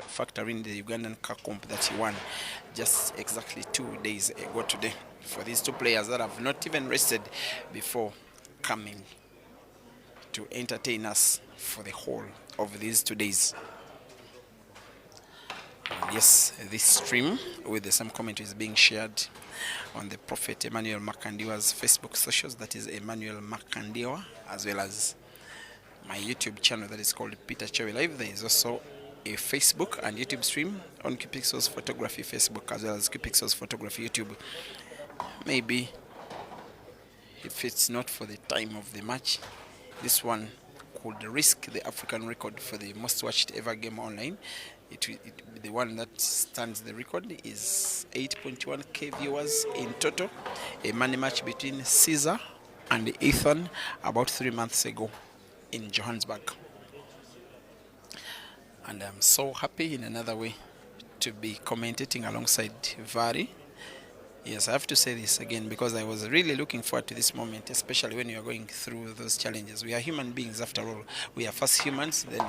factor in the Ugandan Cup comp that he won just exactly 2 days ago today. For these two players that have not even rested before coming to entertain us for the whole of these 2 days. And yes, this stream with the same commentary is being shared on the Prophet Emmanuel Makandiwa's Facebook socials, that is Emmanuel Makandiwa, as well as my YouTube channel that is called Peter Chewe Live. There is also a Facebook and YouTube stream on Qpixel's Photography Facebook as well as Qpixel's Photography YouTube. Maybe if it's not for the time of the match, this one could risk the African record for the most watched ever game online. The one that stands the record is 8.1k viewers in total. A money match between Caesar and Ethan about 3 months ago in Johannesburg. And I'm so happy in another way to be commentating alongside Vari. Yes, I have to say this again because I was really looking forward to this moment, especially when you are going through those challenges. We are human beings after all. We are first humans, then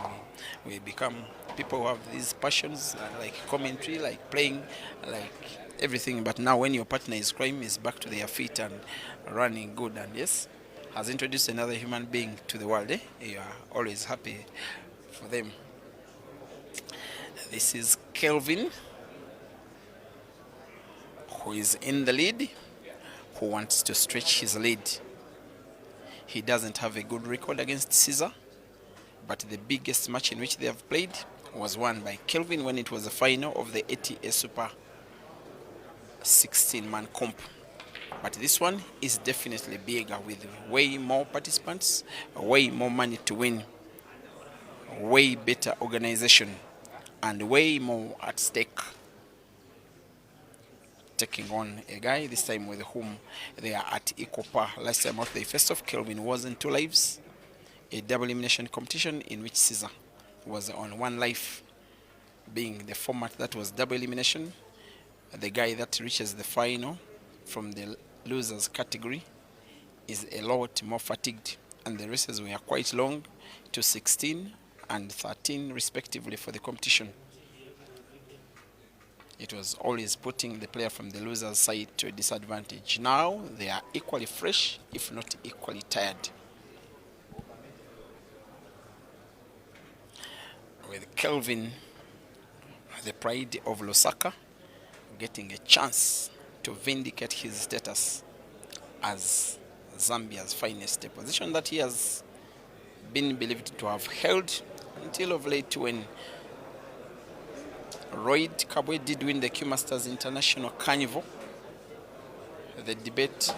we become people who have these passions, like commentary, like playing, like everything. But now when your partner is crying, is back to their feet and running good, and yes, has introduced another human being to the world, you are always happy for them. This is Kelvin, who is in the lead, who wants to stretch his lead. He doesn't have a good record against Caesar, but the biggest match in which they have played was won by Kelvin when it was the final of the ATA Super 16-man comp. But this one is definitely bigger with way more participants, way more money to win, way better organization, and way more at stake. Taking on a guy this time with whom they are at equal par. Last time out they faced off, Kelvin was in 2 lives, a double elimination competition in which Caesar was on 1 life, being the format that was double elimination. The guy that reaches the final from the losers category is a lot more fatigued, and the races were quite long, to 16 and 13 respectively for the competition. It was always putting the player from the loser's side to a disadvantage. Now they are equally fresh, if not equally tired. With Kelvin, the pride of Lusaka, getting a chance to vindicate his status as Zambia's finest, a position that he has been believed to have held until of late, when Royd Kabwe did win the Q Masters International Carnival. The debate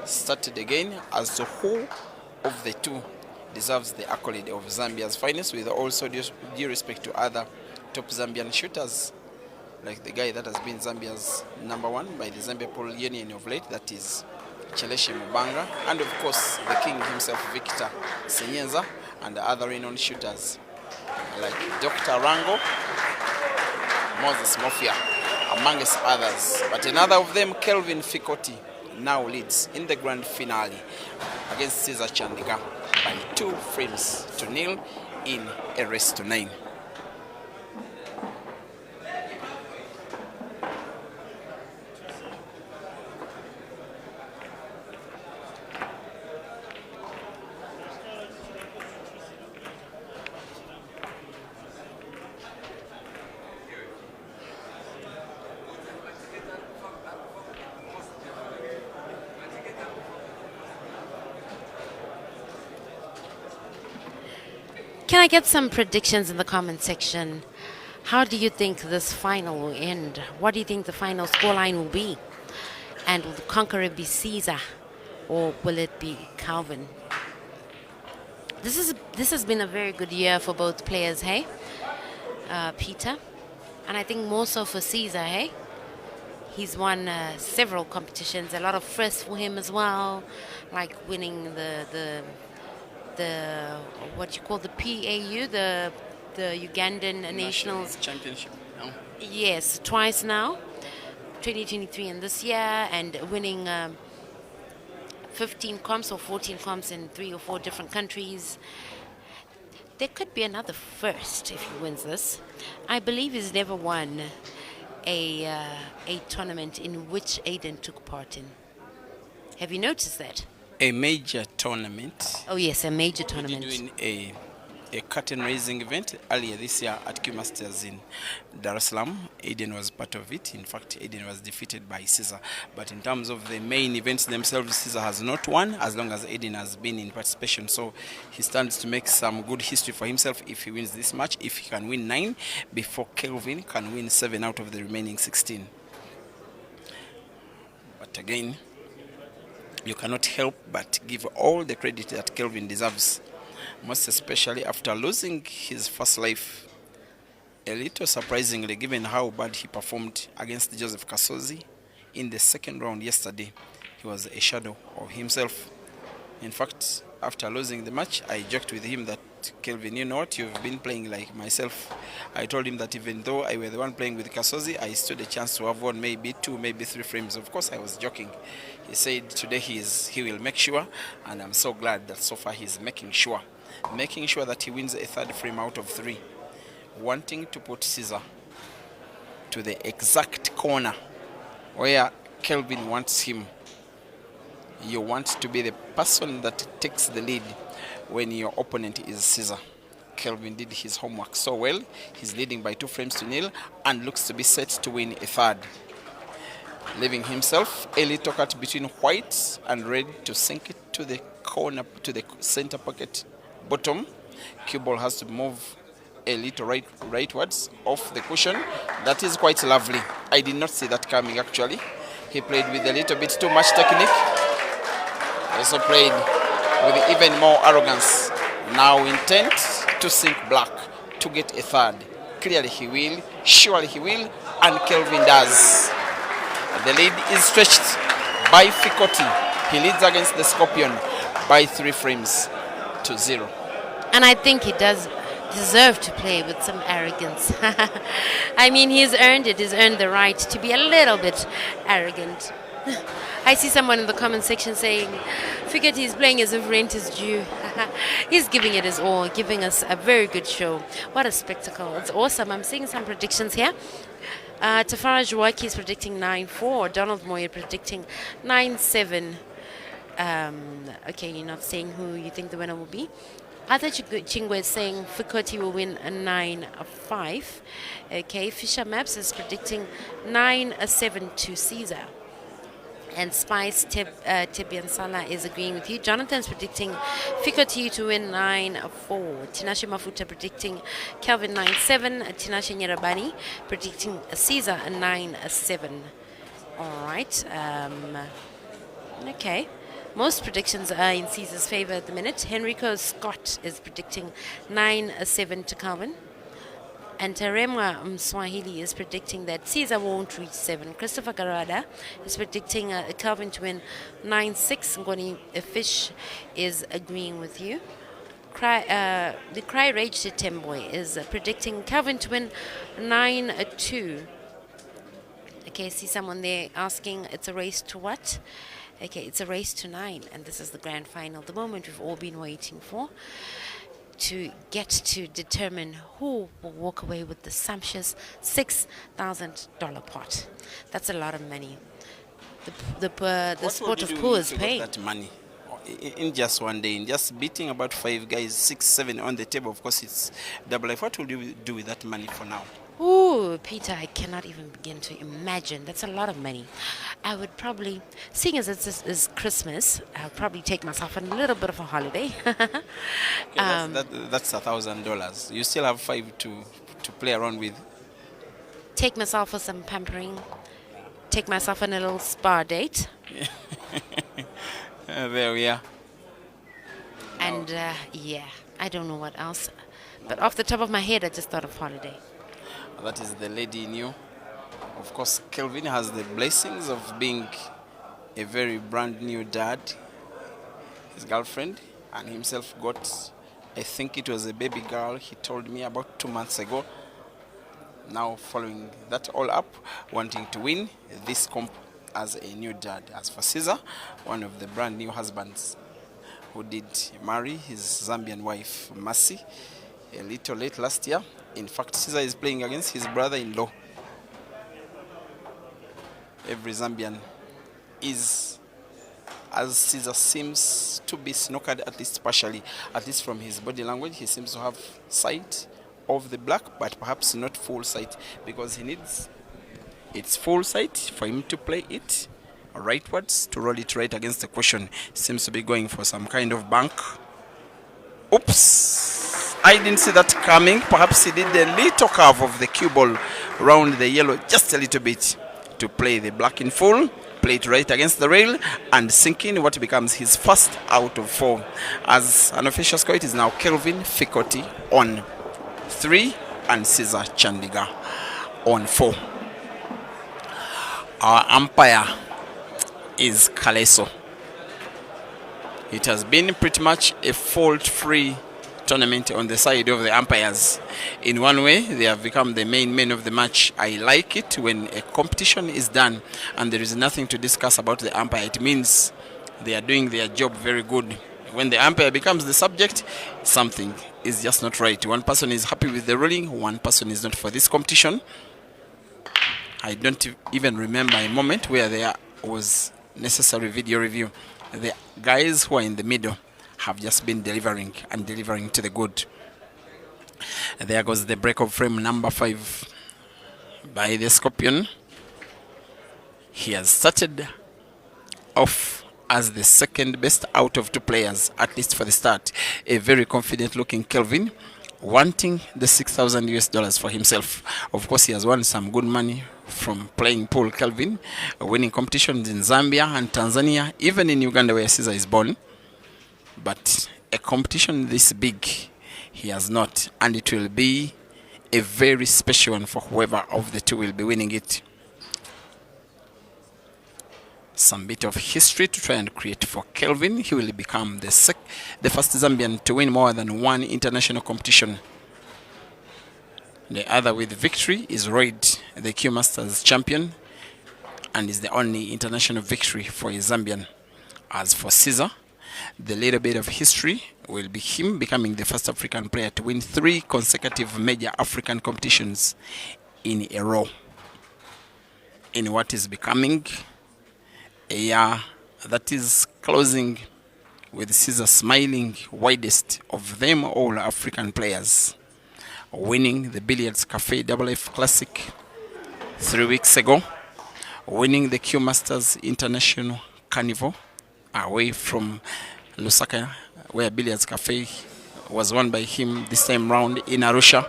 started again as to who of the two deserves the accolade of Zambia's finest, with also due respect to other top Zambian shooters, like the guy that has been Zambia's #1 by the Zambia Pole Union of late, that is Cheleshe Mubanga, and of course the king himself, Victor Senyenza, and the other renowned shooters like Dr. Rango, Moses Mofia, amongst others. But another of them, Kelvin Fikot, now leads in the grand finale against Cesar Chindaga by 2 frames to nil in a race to 9. Can I get some predictions in the comment section? How do you think this final will end? What do you think the final scoreline will be? And will the conqueror be Caesar, or will it be Kelvin? This has been a very good year for both players, hey, Peter, and I think more so for Caesar, hey. He's won several competitions, a lot of firsts for him as well, like winning the what you call the PAU, the Ugandan Nationals Championship. No? Yes, twice now, 2023 and this year, and winning 15 comps or 14 comps in 3 or 4 different countries. There could be another first if he wins this. I believe he's never won a tournament in which Aiden took part in. Have you noticed that? A major tournament. Oh yes, a major We did tournament. win a curtain raising event earlier this year at Q Masters in Dar es Salaam. Aiden was part of it. In fact, Aiden was defeated by Caesar. But in terms of the main events themselves, Caesar has not won as long as Aiden has been in participation. So he stands to make some good history for himself if he wins this match. If he can win 9 before Kelvin can win 7 out of the remaining 16. But again, you cannot help but give all the credit that Kelvin deserves, most especially after losing his first life. A little surprisingly, given how bad he performed against Joseph Kasozi in the second round yesterday. He was a shadow of himself. In fact, after losing the match, I joked with him that, Kelvin, you know what, you've been playing like myself. I told him that even though I were the one playing with Kasozi, I stood a chance to have won maybe 2, maybe 3 frames. Of course, I was joking. He said today he will make sure, and I'm so glad that so far he's making sure that he wins a 3rd frame out of 3, wanting to put Caesar to the exact corner where Kelvin wants him. You want to be the person that takes the lead when your opponent is Caesar. Kelvin did his homework so well. He's leading by 2 frames to nil and looks to be set to win a 3rd, leaving himself a little cut between white and red to sink it to the corner, to the center pocket bottom. Cue ball has to move a little rightwards off the cushion. That is quite lovely. I did not see that coming actually. He played with a little bit too much technique. Also played with even more arrogance. Now intent to sink black to get a 3rd. Clearly he will, surely he will, and Kelvin does. The lead is stretched by Fikot. He leads against the Scorpion by 3 frames to 0. And I think he does deserve to play with some arrogance. I mean, he's earned it. He's earned the right to be a little bit arrogant. I see someone in the comment section saying, Fikot is playing as if rent is due. He's giving it his all, giving us a very good show. What a spectacle. It's awesome. I'm seeing some predictions here. Tafara Jawaki is predicting 9-4. Donald Moyer predicting 9-7. Okay, you're not saying who you think the winner will be. Ada Chingwe is saying Fikot will win a 9-5. Okay, Fisher Maps is predicting 9-7 to Caesar. And Spice Tibiansala is agreeing with you. Jonathan's predicting Fikot to win 9-4. Tinashe Mafuta predicting Kelvin 9-7. Tinashe Nyerabani predicting Caesar a 9-7. All right. Okay. Most predictions are in Caesar's favor at the minute. Henrico Scott is predicting 9-7 to Kelvin. And Teremwa Mswahili is predicting that Caesar won't reach 7. Christopher Garada is predicting Kelvin to win 9-6. Ngoni Fish is agreeing with you. The Cry Rage Temboy is predicting Kelvin to win 9-2. Okay, I see someone there asking, it's a race to what? Okay, it's a race to 9, and this is the grand final, the moment we've all been waiting for, to get to determine who will walk away with the sumptuous $6,000 pot. That's a lot of money. The sport of pool is paying that money in just one day, in just beating about 5 guys, 6, 7 on the table. Of course, it's double life. What will you do with that money for now? Ooh, Peter, I cannot even begin to imagine. That's a lot of money. I would probably, seeing as it's Christmas, I'll probably take myself a little bit of a holiday. That's $1,000. You still have 5 to play around with. Take myself for some pampering. Take myself on a little spa date. There we are. And yeah, I don't know what else. But off the top of my head, I just thought of holiday. That is the lady in you. Of course, Kelvin has the blessings of being a very brand new dad. His girlfriend and himself got, I think it was a baby girl, he told me about 2 months ago. Now following that all up, wanting to win this comp as a new dad. As for Caesar, one of the brand new husbands who did marry his Zambian wife, Mercy, a little late last year. In fact, Caesar is playing against his brother-in-law. Every Zambian is, as Caesar seems to be snookered, at least partially, at least from his body language. He seems to have sight of the black, but perhaps not full sight, because he needs its full sight for him to play it rightwards, to roll it right against the cushion. Seems to be going for some kind of bank. Oops, I didn't see that coming. Perhaps he did a little curve of the cue ball round the yellow just a little bit to play the black in full, play it right against the rail, and sink in what becomes his first out of 4. As an official score, it is now Kelvin Fikot on 3 and Caesar Chindaga on 4. Our umpire is Kaleso. It has been pretty much a fault-free tournament on the side of the umpires. In one way, they have become the main men of the match. I like it when a competition is done and there is nothing to discuss about the umpire. It means they are doing their job very good. When the umpire becomes the subject, something is just not right. One person is happy with the ruling, one person is not. For this competition, I don't even remember a moment where there was necessary video review. The guys who are in the middle have just been delivering and delivering to the good. There goes the break of frame number 5 by the Scorpion. He has started off as the second best out of 2 players, at least for the start. A very confident looking Kelvin, wanting the $6,000 for himself. Of course, he has won some good money from playing pool. Kelvin winning competitions in Zambia and Tanzania, even in Uganda where Caesar is born. But a competition this big, he has not, and it will be a very special one for whoever of the two will be winning it. Some bit of history to try and create for Kelvin. He will become the first Zambian to win more than one international competition. The other with victory is Royd, the Q Masters champion, and is the only international victory for a Zambian. As for Caesar, the little bit of history will be him becoming the first African player to win 3 consecutive major African competitions in a row, in what is becoming a year that is closing with Caesar smiling widest of them all African players, winning the Billiards Cafe FF Classic 3 weeks ago, winning the Q Masters International Carnival away from Lusaka, where Billiards Cafe was won by him this time round in Arusha,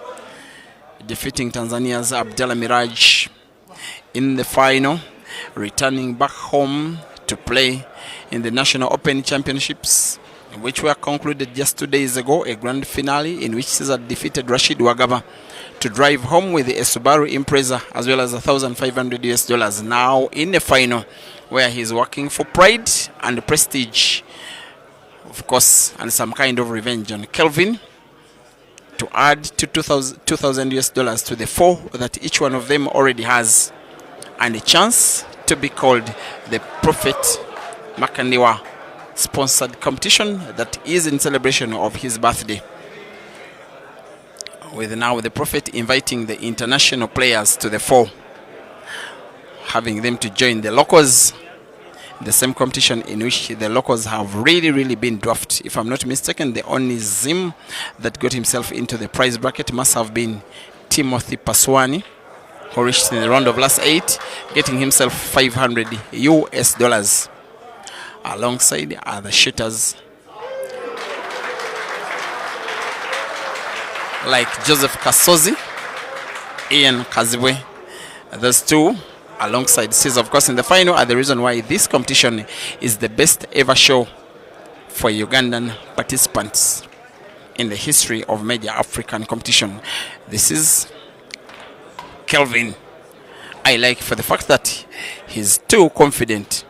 defeating Tanzania's Abdallah Miraj in the final, returning back home to play in the National Open Championships, which were concluded just 2 days ago, a grand finale in which Caesar defeated Rashid Wagaba to drive home with a Subaru Impreza as well as $1,500 now in the final, where he's working for pride and prestige, of course, and some kind of revenge on Kelvin, to add to $2,000 to the 4 that each one of them already has, and a chance to be called the Prophet Makandiwa sponsored competition that is in celebration of his birthday, with now the Prophet inviting the international players to the 4, having them to join the locals, the same competition in which the locals have really been dwarfed. If I'm not mistaken, the only Zim that got himself into the prize bracket must have been Timothy Paswani, who reached in the round of last 8, getting himself $500. Alongside are the shooters like Joseph Kasozi, Ian Kazibwe. Those two, alongside Caesar, of course, in the final, are the reason why this competition is the best ever show for Ugandan participants in the history of major African competition. This is Kelvin. I like for the fact that he's too confident,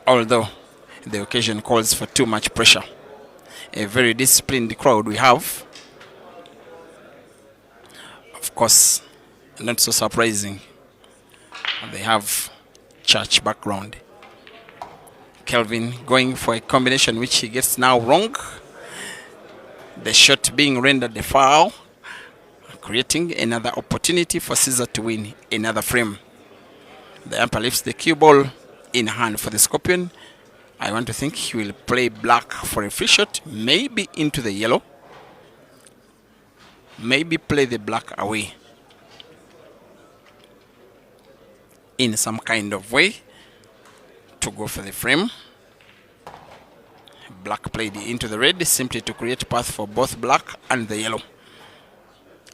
although the occasion calls for too much pressure. A very disciplined crowd we have. Of course, not so surprising, they have church background. Kelvin going for a combination which he gets now wrong. The shot being rendered a foul, creating another opportunity for Caesar to win another frame. The umpire lifts the cue ball in hand for the Scorpion. I want to think he will play black for a free shot, maybe into the yellow. Maybe play the black away in some kind of way to go for the frame. Black played into the red simply to create path for both black and the yellow.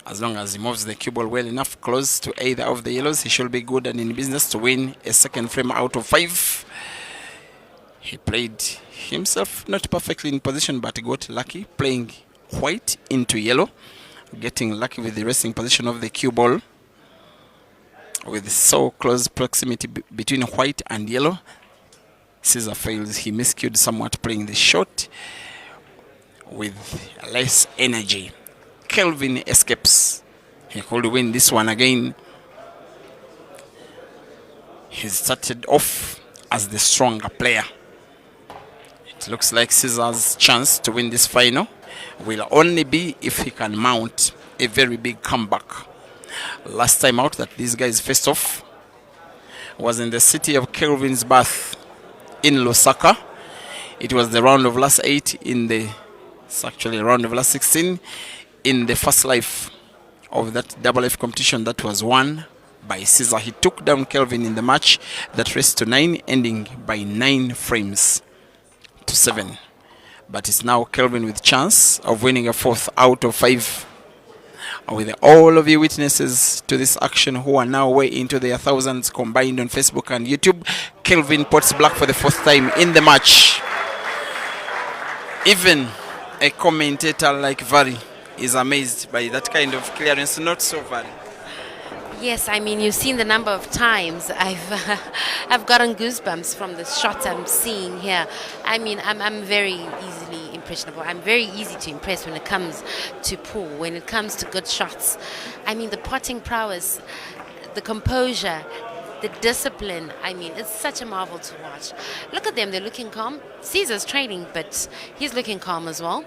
As long as he moves the cue ball well enough close to either of the yellows, he should be good and in business to win a second frame out of 5. He played himself not perfectly in position, but got lucky playing white into yellow, getting lucky with the resting position of the cue ball. With so close proximity between white and yellow, Caesar fails. He miscued somewhat playing the shot with less energy. Kelvin escapes. He could win this one again. He started off as the stronger player. It looks like Caesar's chance to win this final will only be if he can mount a very big comeback. Last time out that these guys faced off was in the city of Kelvin's birth in Lusaka. It was the round of last 8 it's actually round of last 16 in the first life of that double F competition that was won by Caesar. He took down Kelvin in the match that raced to 9, ending by 9 frames to 7. But it's now Kelvin with chance of winning a 4th out of 5. With all of you witnesses to this action who are now way into their thousands combined on Facebook and YouTube, Kelvin pots black for the 4th time in the match. Even a commentator like Vari is amazed by that kind of clearance. Not so, Vari? Yes, I mean, you've seen the number of times I've gotten goosebumps from the shots I'm seeing here. I mean, I'm very easily impressionable. I'm very easy to impress when it comes to pool, when it comes to good shots. I mean, the potting prowess, the composure, the discipline. I mean, it's such a marvel to watch. Look at them, they're looking calm. Caesar's trailing, but he's looking calm as well.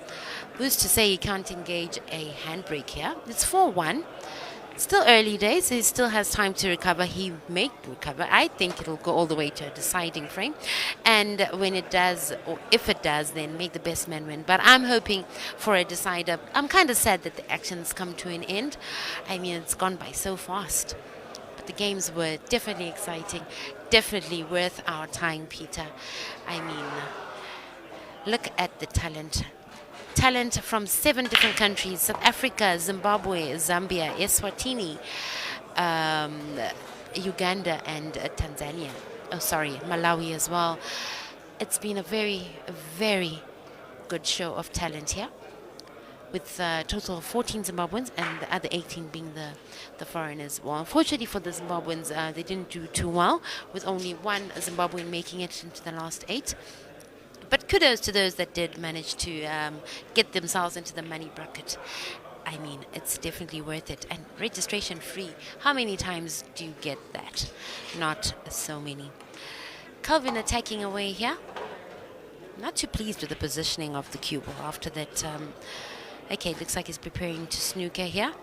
Who's to say he can't engage a handbrake here? It's 4-1. Still early days, he still has time to recover. He may recover. I think it'll go all the way to a deciding frame. And when it does, or if it does, then make the best man win. But I'm hoping for a decider. I'm kind of sad that the action's come to an end. I mean, it's gone by so fast. But the games were definitely exciting, definitely worth our time, Peter. I mean, look at the talent. Talent from 7 different countries: South Africa, Zimbabwe, Zambia, Eswatini, Uganda, and Tanzania. Oh, sorry, Malawi as well. It's been a very good show of talent here, with a total of 14 Zimbabweans and the other 18 being the foreigners. Well, unfortunately for the Zimbabweans, they didn't do too well, with only 1 Zimbabwean making it into the last 8. But kudos to those that did manage to get themselves into the money bracket. I mean, it's definitely worth it. And registration free. How many times do you get that? Not so many. Kelvin attacking away here. Not too pleased with the positioning of the cue ball after that. Okay, looks like he's preparing to snooker here.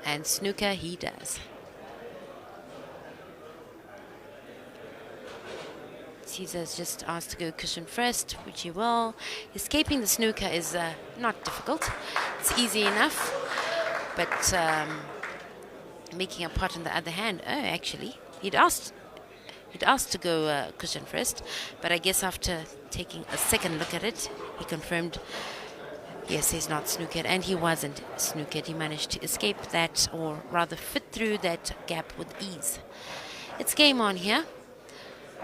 And snooker he does. Caesar's just asked to go cushion first, which he will. Escaping the snooker is not difficult. It's easy enough. But making a pot on the other hand, actually, he'd asked to go cushion first, but I guess after taking a second look at it, he confirmed, yes, he's not snookered, and he wasn't snookered. He managed to escape that, or rather fit through that gap with ease. It's game on here.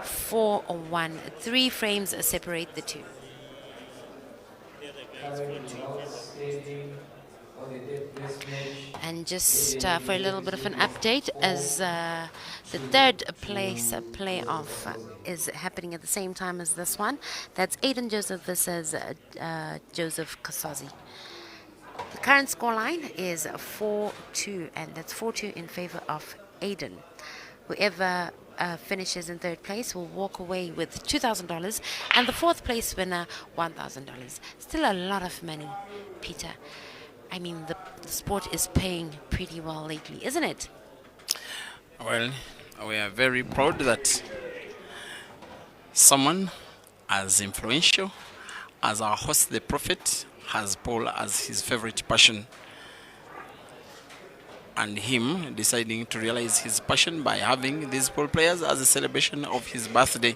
4-1. 3 frames separate the two. And just for a little bit of an update, as the 3rd place playoff is happening at the same time as this one. That's Aiden Joseph versus Joseph Kasazi. The current scoreline is 4-2, and that's 4-2 in favor of Aiden. Whoever finishes in third place will walk away with $2,000, and the fourth place winner $1,000. Still a lot of money, Peter. I mean, the sport is paying pretty well lately, isn't it? Well, we are very proud that someone as influential as our host, the Prophet, has Paul as his favorite passion, and him deciding to realize his passion by having these pool players as a celebration of his birthday.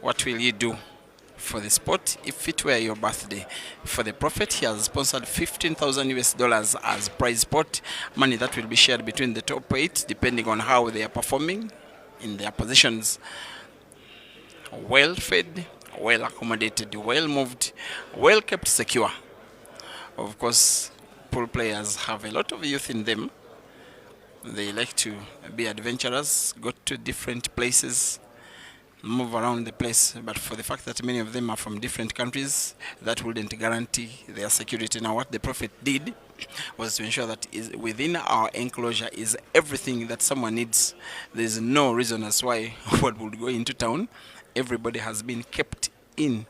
What will you do for the sport if it were your birthday? For the Prophet, he has sponsored 15,000 US dollars as prize pot money that will be shared between the top 8 depending on how they are performing in their positions. Well fed, well accommodated, well moved, well kept secure. Of course, pool players have a lot of youth in them. They like to be adventurous, go to different places, move around the place. But for the fact that many of them are from different countries, that wouldn't guarantee their security. Now, what the Prophet did was to ensure that within our enclosure is everything that someone needs. There's no reason as why one would go into town. Everybody has been kept in.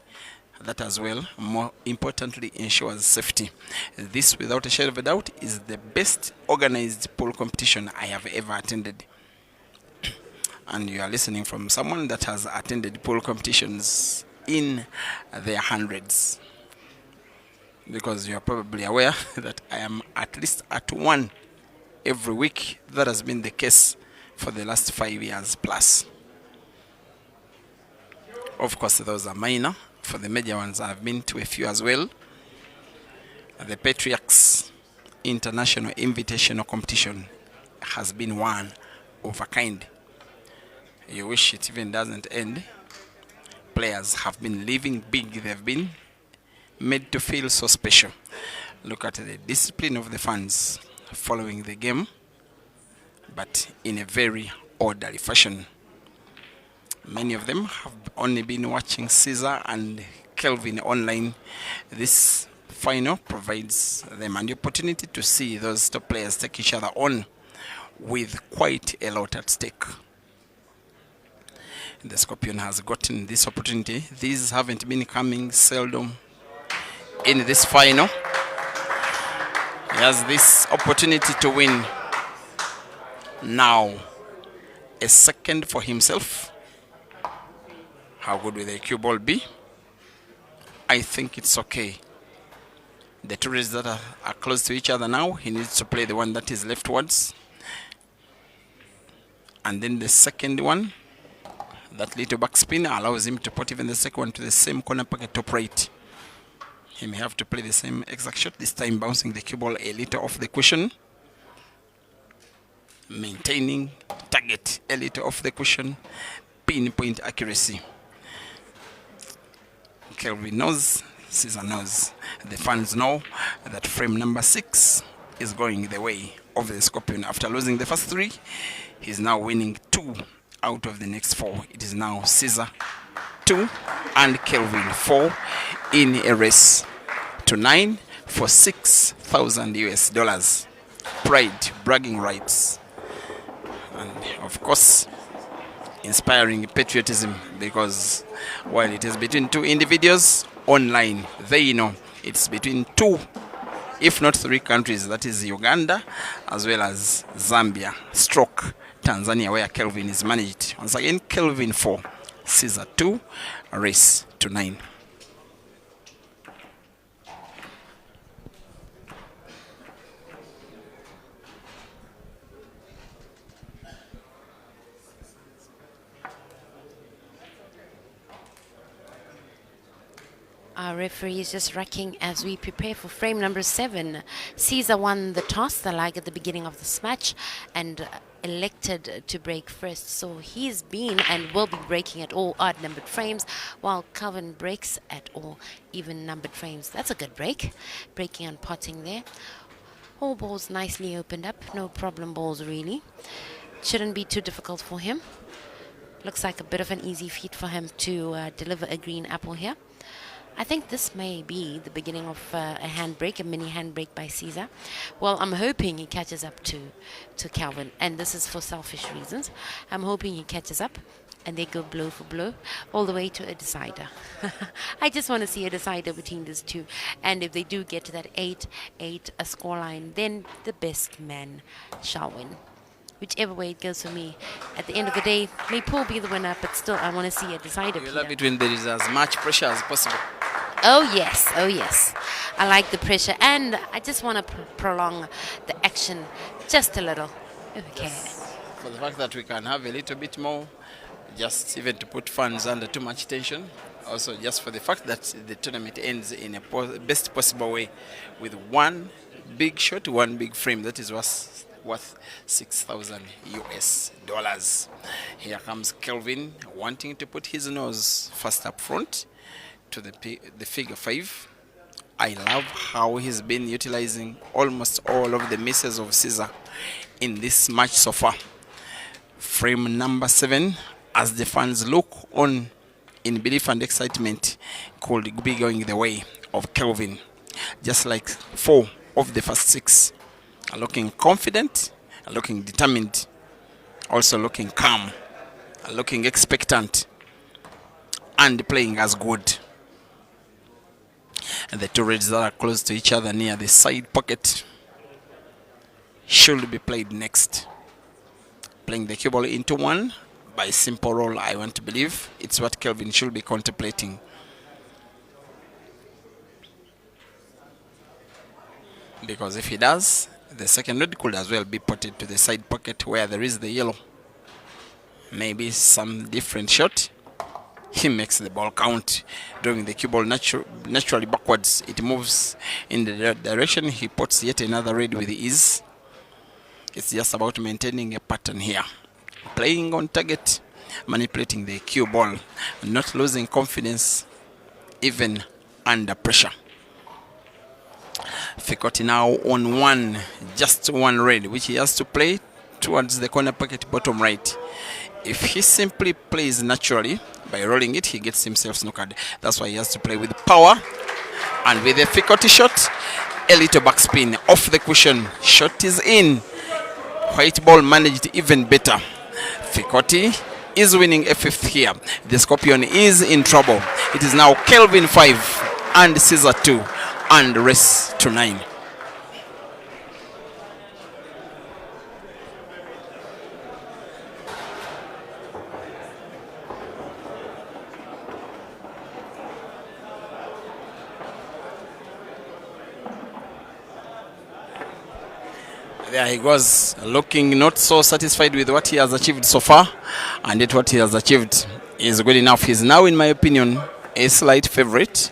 That as well, more importantly, ensures safety. This, without a shadow of a doubt, is the best organized pool competition I have ever attended. And you are listening from someone that has attended pool competitions in their hundreds. Because you are probably aware that I am at least at one every week. That has been the case for the last 5 years plus. Of course, those are minor. For the major ones, I've been to a few as well. The Patriarchs International Invitational Competition has been one of a kind. You wish it even doesn't end. Players have been living big. They've been made to feel so special. Look at the discipline of the fans following the game, but in a very orderly fashion. Many of them have only been watching Caesar and Kelvin online. This final provides them an opportunity to see those top players take each other on with quite a lot at stake. The Scorpion has gotten this opportunity. These haven't been coming seldom in this final. He has this opportunity to win now. A second for himself. How good will the cue ball be? I think it's okay. The two rays that are close to each other now, he needs to play the one that is leftwards. And then the second one, that little backspin allows him to put even the second one to the same corner pocket top right. He may have to play the same exact shot, this time bouncing the cue ball a little off the cushion. Maintaining target a little off the cushion. Pinpoint accuracy. Kelvin knows, Caesar knows, the fans know that frame number 6 is going the way of the Scorpion. After losing the first 3, he's now winning 2 out of the next 4. It is now Caesar 2 and Kelvin 4 in a race to 9 for 6,000 US dollars. Pride, bragging rights, and of course, inspiring patriotism, because while it is between 2 individuals, online they know it's between 2, if not 3 countries. That is Uganda as well as Zambia stroke Tanzania, where Kelvin is managed. Once again, Kelvin 4, Caesar 2, race to 9. Our referee is just racking as we prepare for frame number 7. Caesar won the toss, the lag at the beginning of this match, and elected to break first. So he's been and will be breaking at all odd-numbered frames, while Kelvin breaks at all even-numbered frames. That's a good break. Breaking and potting there. All balls nicely opened up. No problem balls, really. Shouldn't be too difficult for him. Looks like a bit of an easy feat for him to deliver a green apple here. I think this may be the beginning of a handbrake, a mini handbrake by Caesar. Well, I'm hoping he catches up to Kelvin, and this is for selfish reasons. I'm hoping he catches up, and they go blow for blow, all the way to a decider. I just want to see a decider between these two, and if they do get to that 8-8 a scoreline, then the best man shall win. Whichever way it goes for me. At the end of the day, may Paul be the winner, but still, I want to see a decider. You love Peter. it when there is as much pressure as possible. Oh yes, oh yes. I like the pressure, and I just want to prolong the action just a little. Okay. For the fact that we can have a little bit more, just even to put fans under too much tension. Also, just for the fact that the tournament ends in a best possible way, with one big shot, one big frame. That is worth 6,000 US dollars. Here comes Kelvin wanting to put his nose first up front to the figure 5. I love how he's been utilizing almost all of the misses of Caesar in this match so far. Frame number 7, as the fans look on in belief and excitement, could be going the way of Kelvin. Just like 4 of the first 6 are looking confident, are looking determined, also looking calm, are looking expectant, and playing as good. And the two reds that are close to each other near the side pocket should be played next. Playing the cue ball into 1 by simple roll, I want to believe. It's what Kelvin should be contemplating. Because if he does, the second red could as well be potted to the side pocket where there is the yellow. Maybe some different shot. He makes the ball count. Drawing the cue ball naturally backwards, it moves in the direction. He puts yet another red with ease. It's just about maintaining a pattern here. Playing on target, manipulating the cue ball, not losing confidence even under pressure. Fikot now on 1, just 1 red, which he has to play towards the corner pocket bottom right. If he simply plays naturally, by rolling it, he gets himself snookered. That's why he has to play with power. And with a Fikot shot, a little backspin off the cushion. Shot is in. White ball managed even better. Fikot is winning a 5th here. The Scorpion is in trouble. It is now Kelvin 5 and Caesar 2 and race to 9. There he goes, looking not so satisfied with what he has achieved so far, and yet what he has achieved is good enough. He's now, in my opinion, a slight favorite.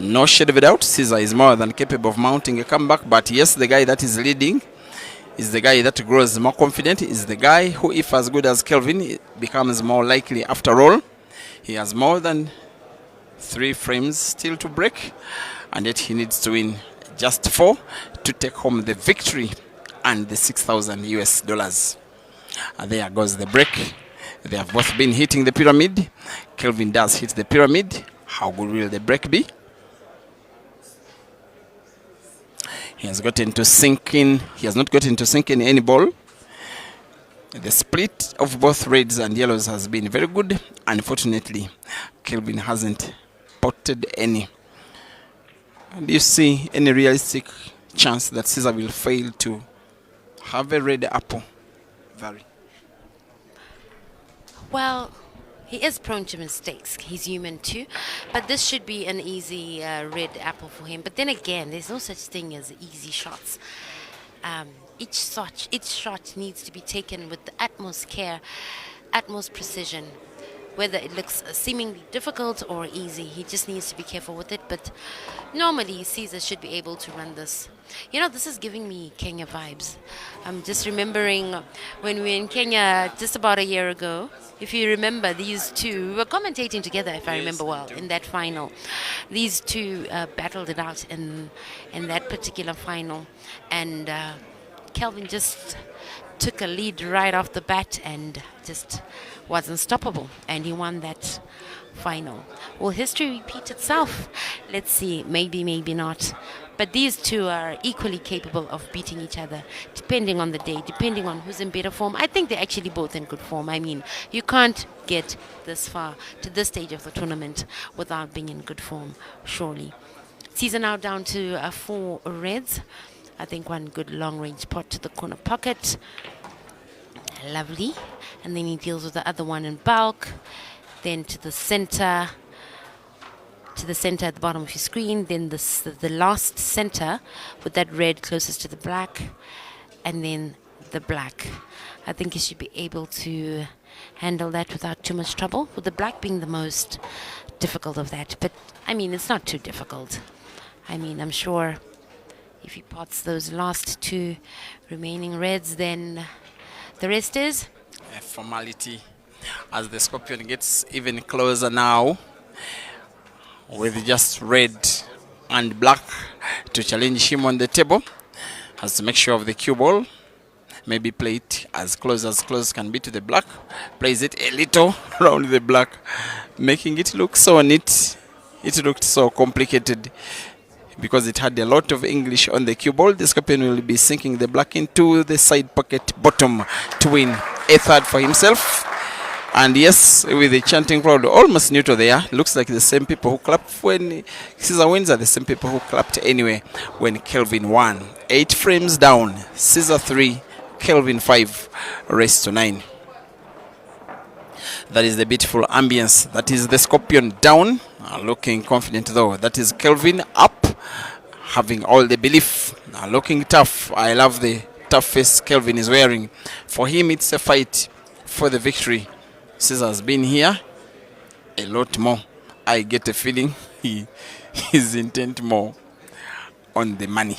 No shade of a doubt, Caesar is more than capable of mounting a comeback, but yes, the guy that is leading is the guy that grows more confident, is the guy who, if as good as Kelvin, becomes more likely after all. He has more than 3 frames still to break, and yet he needs to win just 4 to take home the victory and the 6,000 US dollars. And there goes the break. They have both been hitting the pyramid. Kelvin does hit the pyramid. How good will the break be? He has gotten to sink in. He has not gotten to sink in any ball. The split of both reds and yellows has been very good. Unfortunately, Kelvin hasn't potted any. Do you see any realistic chance that Caesar will fail to have a red apple? Very. Well, he is prone to mistakes. He's human too. But this should be an easy red apple for him. But then again, there's no such thing as easy shots. Each shot needs to be taken with the utmost care, utmost precision. Whether it looks seemingly difficult or easy, he just needs to be careful with it. But normally, Caesar should be able to run this. You know, this is giving me Kenya vibes. I'm just remembering when we were in Kenya just about a year ago. If you remember, these two were commentating together, if I remember well, in that final. These two battled it out in that particular final. And Kelvin just took a lead right off the bat and just was unstoppable. And he won that final. Will history repeat itself? Let's see, maybe, maybe not. But these two are equally capable of beating each other, depending on the day, depending on who's in better form. I think they're actually both in good form. I mean, you can't get this far to this stage of the tournament without being in good form, surely. Season now down to 4 reds. I think one good long-range pot to the corner pocket. Lovely. And then he deals with the other one in bulk. Then to the center at the bottom of your screen, then the last center with that red closest to the black, and then the black. I think you should be able to handle that without too much trouble, with the black being the most difficult of that. But I mean, it's not too difficult. I mean, I'm sure if he pots those last 2 remaining reds, then the rest is a formality. As the Scorpion gets even closer now, with just red and black to challenge him on the table, has to make sure of the cue ball. Maybe play it as close can be to the black. Plays it a little around the black, making it look so neat. It looked so complicated because it had a lot of English on the cue ball. The Scorpion will be sinking the black into the side pocket bottom to win a third for himself. And yes, with the chanting crowd almost neutral there, looks like the same people who clapped when Caesar wins are the same people who clapped anyway when Kelvin won. 8 frames down, Caesar 3, Kelvin 5, race to 9. That is the beautiful ambience. That is the Scorpion down, looking confident though. That is Kelvin up, having all the belief, looking tough. I love the tough face Kelvin is wearing. For him, it's a fight for the victory. Caesar has been here a lot more. I get a feeling he is intent more on the money.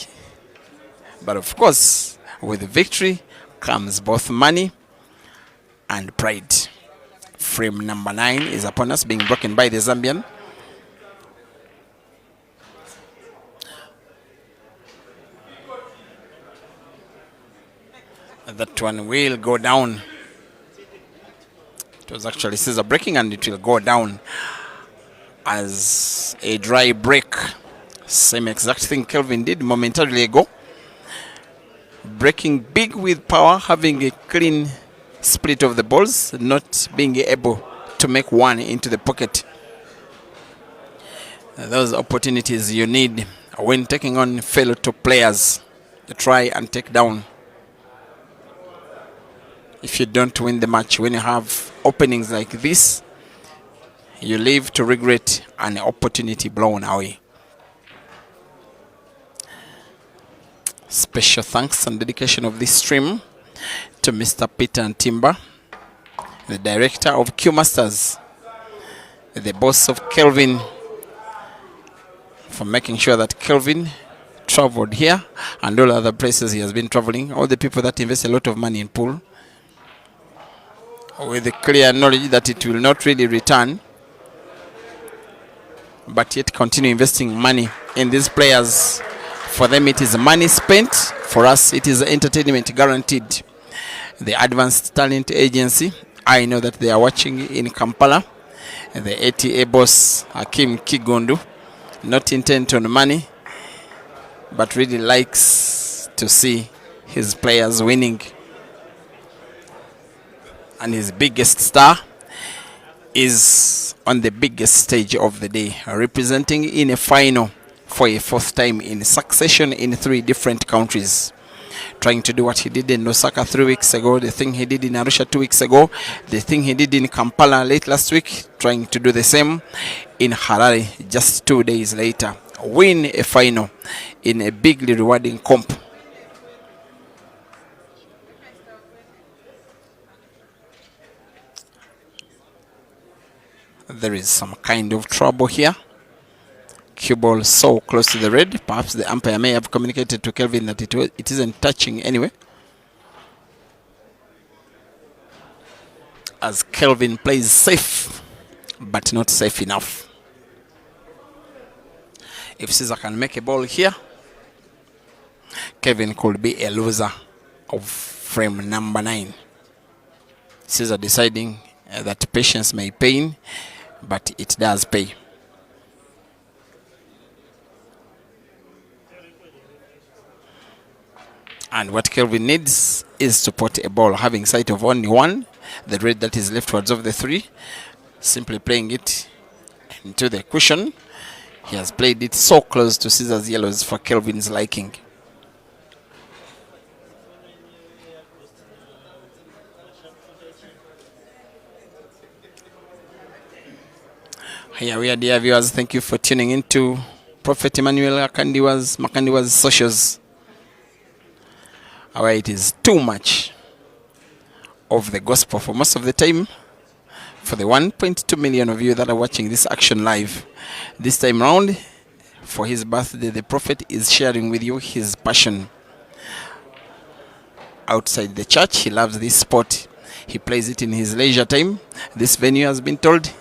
But of course, with the victory comes both money and pride. Frame number 9 is upon us, being broken by the Zambian. That one will go down. It was actually Caesar breaking, and it will go down as a dry break. Same exact thing Kelvin did momentarily ago. Breaking big with power, having a clean split of the balls, not being able to make one into the pocket. Those opportunities you need when taking on fellow top players to try and take down. If you don't win the match, when you have openings like this, you live to regret an opportunity blown away. Special thanks and dedication of this stream to Mr. Peter and Timber, the director of Q Masters, the boss of Kelvin, for making sure that Kelvin traveled here and all other places he has been traveling. All the people that invest a lot of money in pool, with the clear knowledge that it will not really return, but yet continue investing money in these players. For them, it is money spent. For us, it is entertainment guaranteed. The Advanced Talent Agency, I know that they are watching in Kampala. The ATA boss, Hakim Kigundu, not intent on money, but really likes to see his players winning. And his biggest star is on the biggest stage of the day, representing in a final for a 4th time in succession in 3 different countries. Trying to do what he did in Osaka 3 weeks ago, the thing he did in Arusha 2 weeks ago, the thing he did in Kampala late last week, trying to do the same in Harare just 2 days later. Win a final in a bigly rewarding comp. There is some kind of trouble here. Cue ball so close to the red. Perhaps the umpire may have communicated to Kelvin that it isn't touching anyway. As Kelvin plays safe, but not safe enough. If Caesar can make a ball here, Kelvin could be a loser of frame number 9. Caesar deciding that patience may pain, but it does pay. And what Kelvin needs is to put a ball having sight of only one, the red that is leftwards of the three, simply playing it into the cushion. He has played it so close to Caesar's yellows for Kelvin's liking. Here we are, dear viewers. Thank you for tuning into Prophet Emmanuel Makandiwa's socials. Where it is too much of the gospel for most of the time. For the 1.2 million of you that are watching this action live, this time round, for his birthday, the Prophet is sharing with you his passion. Outside the church, he loves this sport. He plays it in his leisure time. This venue has been told.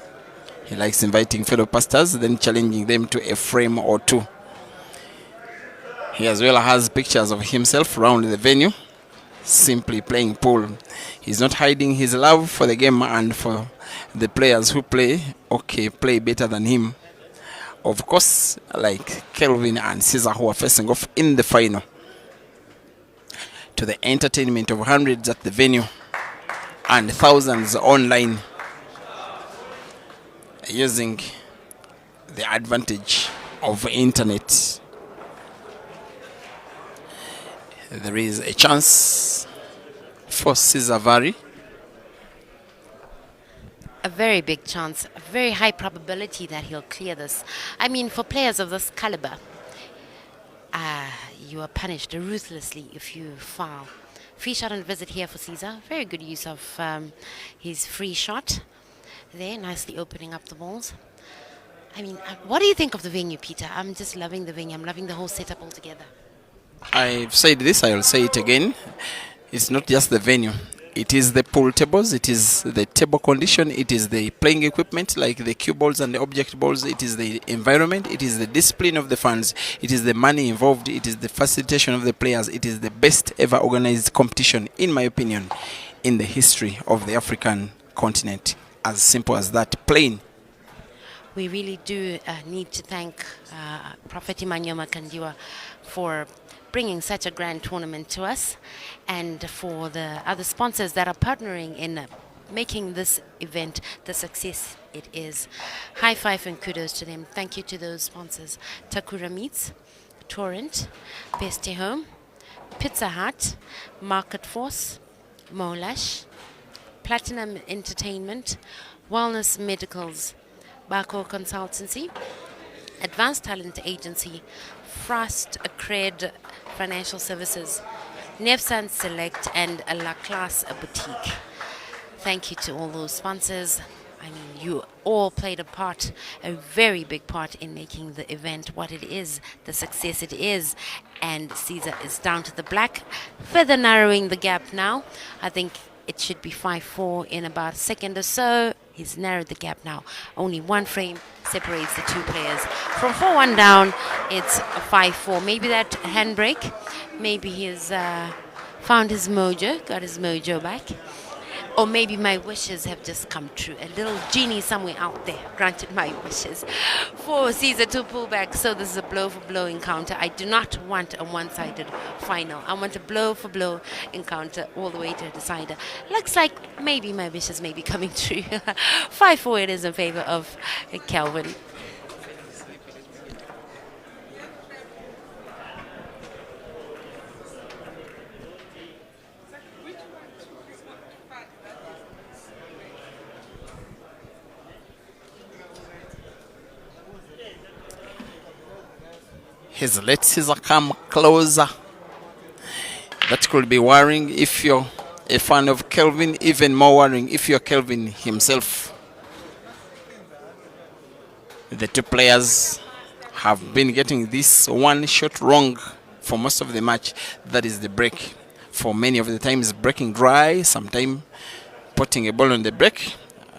He likes inviting fellow pastors, then challenging them to a frame or two. He as well has pictures of himself around the venue, simply playing pool. He's not hiding his love for the game and for the players who play better than him. Of course, like Kelvin and Caesar, who are facing off in the final. To the entertainment of hundreds at the venue and thousands online, using the advantage of internet. There is a chance for Caesar Vary. A very big chance, a very high probability that he'll clear this. I mean, for players of this caliber, you are punished ruthlessly if you foul. Free shot and visit here for Caesar. Very good use of his free shot there, nicely opening up the balls. I mean, what do you think of the venue, Peter? I'm just loving the venue. I'm loving the whole setup altogether. I've said this, I will say it again. It's not just the venue. It is the pool tables, it is the table condition, it is the playing equipment like the cue balls and the object balls, it is the environment, it is the discipline of the fans, it is the money involved, it is the facilitation of the players. It is the best ever organized competition, in my opinion, in the history of the African continent. As simple as that, plain. We really do need to thank Prophet Emmanuel Makandiwa for bringing such a grand tournament to us, and for the other sponsors that are partnering in making this event the success it is. High five and kudos to them. Thank you to those sponsors: Takura Meats, Torrent, Best Home, Pizza Hut, Market Force, Molash, Platinum Entertainment, Wellness Medicals, Barco Consultancy, Advanced Talent Agency, Frost Accred Financial Services, Nevsan Select, and La Classe Boutique. Thank you to all those sponsors. I mean, you all played a part, a very big part, in making the event what it is, the success it is. And Caesar is down to the black, further narrowing the gap now. I think it should be 5-4 in about a second or so. He's narrowed the gap now. Only one frame separates the two players. From 4-1 down, it's a 5-4. Maybe that handbrake. Maybe he's found his mojo, got his mojo back. Or maybe my wishes have just come true. A little genie somewhere out there granted my wishes for Caesar to pull back. So this is a blow-for-blow encounter. I do not want a one-sided final. I want a blow-for-blow encounter all the way to a decider. Looks like maybe my wishes may be coming true. 5-4 it is in favor of Kelvin. He's let Caesar come closer. That could be worrying if you're a fan of Kelvin, even more worrying if you're Kelvin himself. The two players have been getting this one shot wrong for most of the match. That is the break. For many of the times breaking dry, sometimes putting a ball on the break,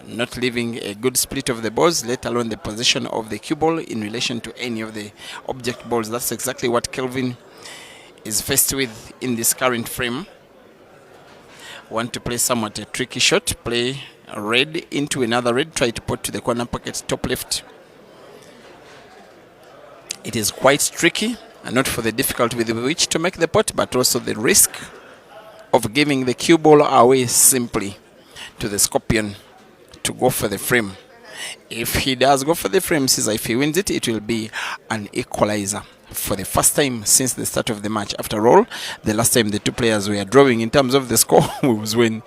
not leaving a good split of the balls, let alone the position of the cue ball in relation to any of the object balls. That's exactly what Kelvin is faced with in this current frame. Want to play somewhat a tricky shot, play red into another red, try to put to the corner pocket top left. It is quite tricky, and not for the difficulty with which to make the pot, but also the risk of giving the cue ball away simply to the scorpion to go for the frame. If he does go for the frame, Caesar, if he wins it, it will be an equalizer for the first time since the start of the match. After all, the last time the two players were drawing in terms of the score was when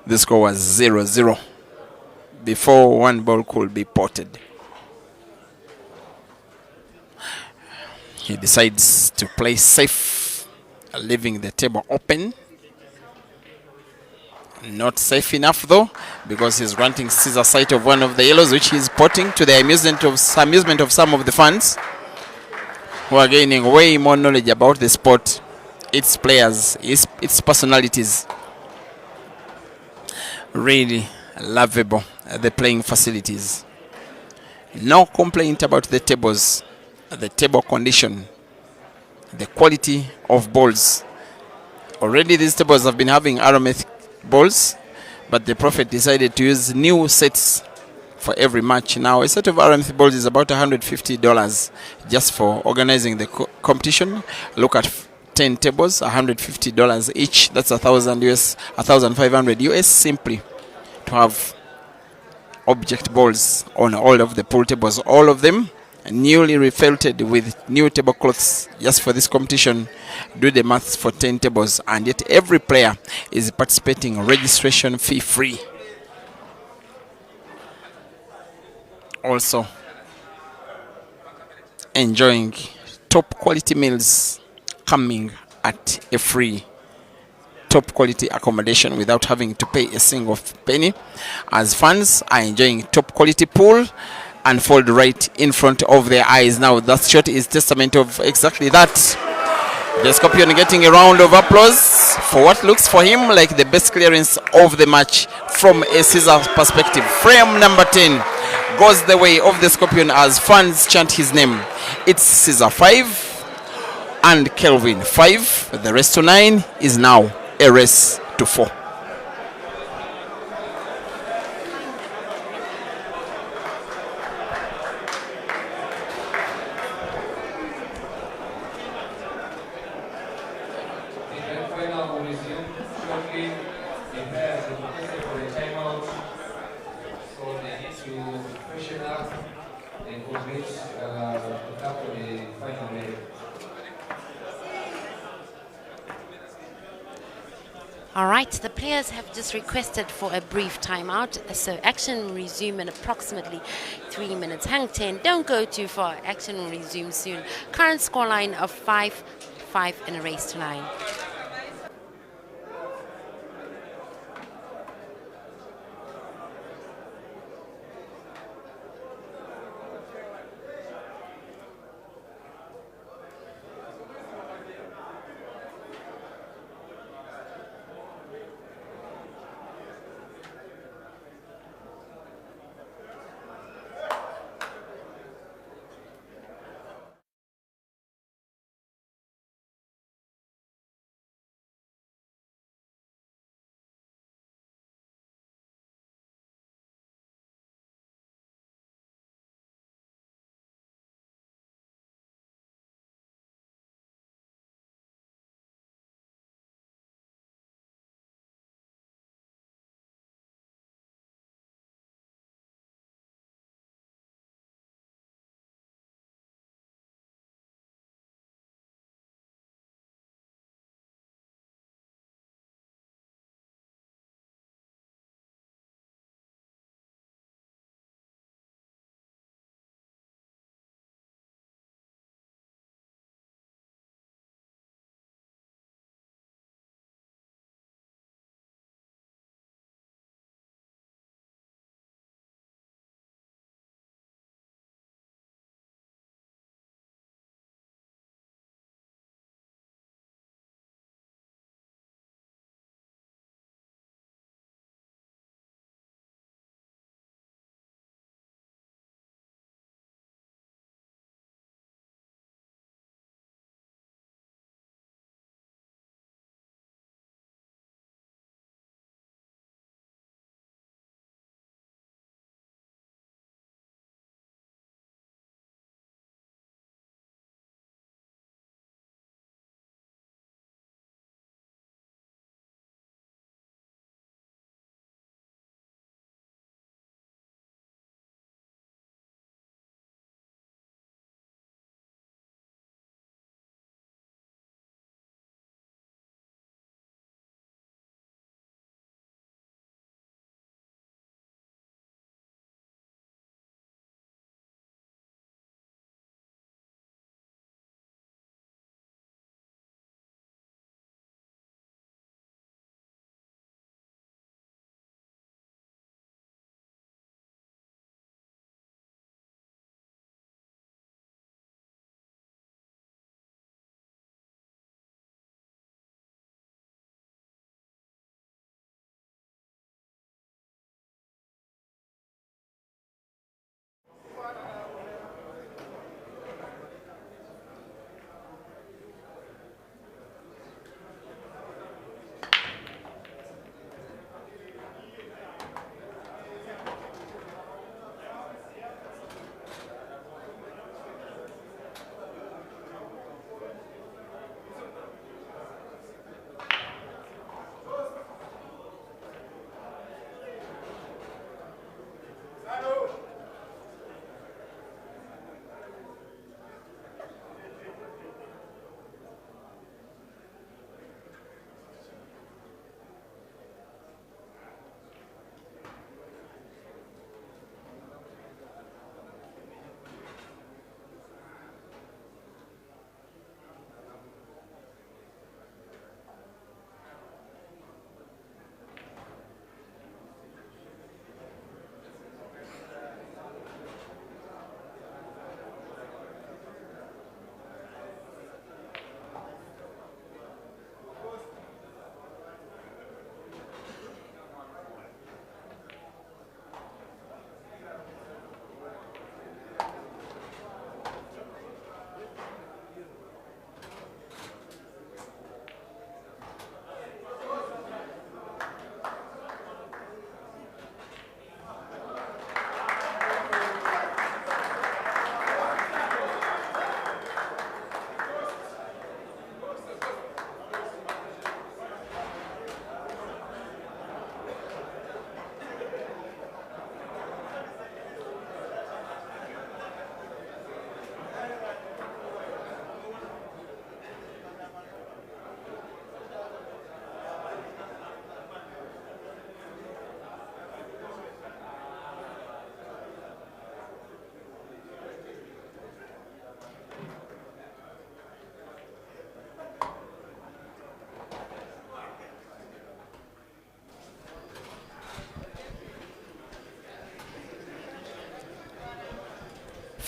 the score was 0-0, before one ball could be potted. He decides to play safe, leaving the table open. Not safe enough though, because he's granting Caesar sight of one of the yellows, which he's potting to the amusement of some of the fans, who are gaining way more knowledge about the sport, its players, its personalities. Really lovable, the playing facilities. No complaint about the tables, the table condition, the quality of balls. Already these tables have been having aromatic balls, but the Prophet decided to use new sets for every match. Now a set of aromatic balls is about $150 just for organizing the competition. Look at 10 tables, $150 each. That's $1,500 simply to have object balls on all of the pool tables, all of them newly refelted with new tablecloths just for this competition. Do the maths for 10 tables, and yet every player is participating registration fee free. Also enjoying top quality meals coming at a free top quality accommodation without having to pay a single penny, as fans are enjoying top quality pool unfold right in front of their eyes. Now that shot is testament of exactly that. The Scorpion getting a round of applause for what looks for him like the best clearance of the match from a Caesar perspective. Frame number 10 goes the way of the Scorpion as fans chant his name. It's Caesar 5 and Kelvin 5. The rest to 9 is now a race to 4. All right, the players have just requested for a brief timeout, so action will resume in approximately 3 minutes. Hang 10, don't go too far. Action will resume soon. Current scoreline of 5-5 in a race to 9.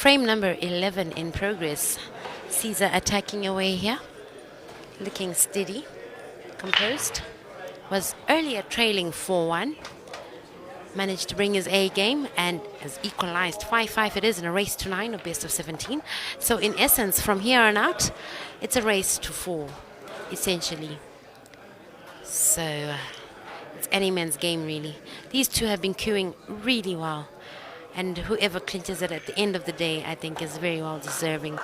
Frame number 11 in progress. Caesar attacking away here, looking steady, composed. Was earlier trailing 4-1. Managed to bring his A game and has equalized 5-5 it is in a race to 9 of best of 17. So in essence, from here on out, it's a race to 4, essentially. So it's any man's game, really. These two have been queuing really well. And whoever clinches it at the end of the day, I think, is very well deserving.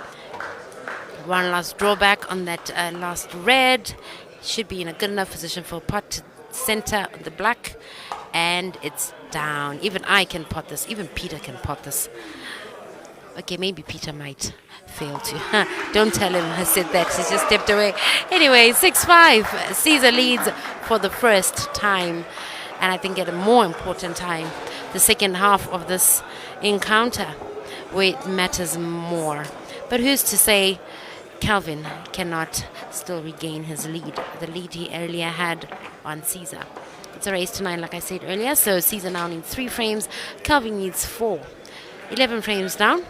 One last drawback on that last red. Should be in a good enough position for a pot to center the black. And it's down. Even I can pot this. Even Peter can pot this. Okay, maybe Peter might fail to. Don't tell him I said that. He just stepped away. Anyway, 6-5. Caesar leads for the first time. And I think at a more important time. The second half of this encounter, where it matters more. But who's to say Kelvin cannot still regain his lead, the lead he earlier had on Caesar. It's a race to 9, like I said earlier, so Caesar now needs 3 frames, Kelvin needs 4. 11 frames down.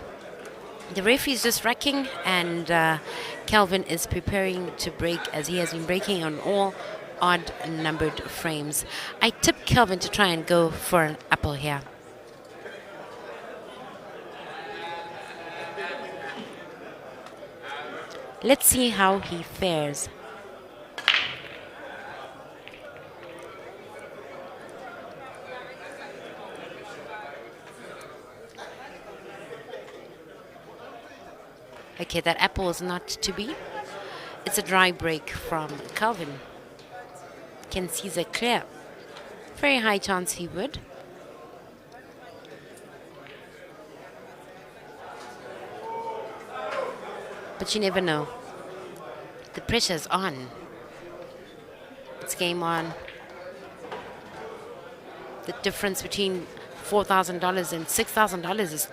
The referee is just racking, and Kelvin is preparing to break, as he has been breaking on all odd numbered frames. I tip Kelvin to try and go for an apple here. Let's see how he fares. Okay, that apple is not to be. It's a dry break from Kelvin. Can Caesar clear? Very high chance he would. But you never know. The pressure's on. It's game on. The difference between $4,000 and $6,000 is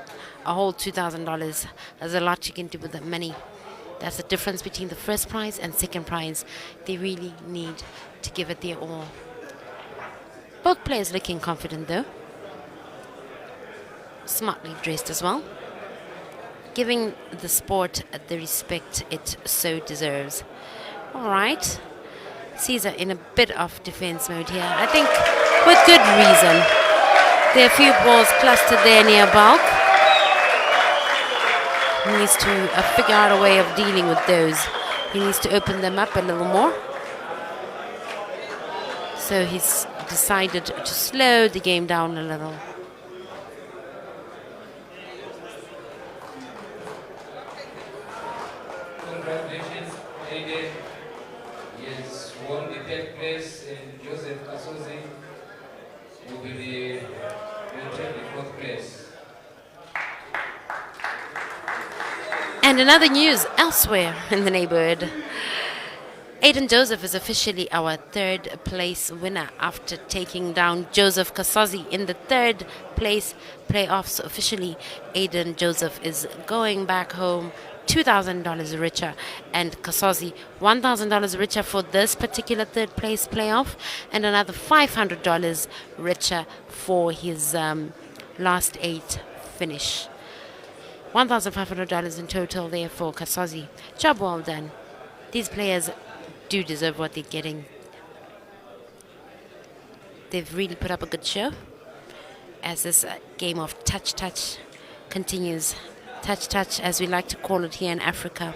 a whole $2,000. There's a lot you can do with that money. That's the difference between the first prize and second prize. They really need to give it their all. Both players looking confident though. Smartly dressed as well. Giving the sport the respect it so deserves. All right. Caesar in a bit of defense mode here. I think with good reason. There are a few balls clustered there near bulk. He needs to figure out a way of dealing with those. He needs to open them up a little more. So he's decided to slow the game down a little. Congratulations, again. He has won the third place, and Joseph Kasozi will be the fourth place. And another news elsewhere in the neighborhood. Aiden Joseph is officially our third place winner after taking down Joseph Kasozi in the third place playoffs. Officially, Aiden Joseph is going back home $2,000 richer, and Kasozi $1,000 richer for this particular third place playoff, and another $500 richer for his last 8 finish. $1,500 in total there for Kasozi. Job well done. These players do deserve what they're getting. They've really put up a good show as this game of touch continues. Touch, as we like to call it here in Africa.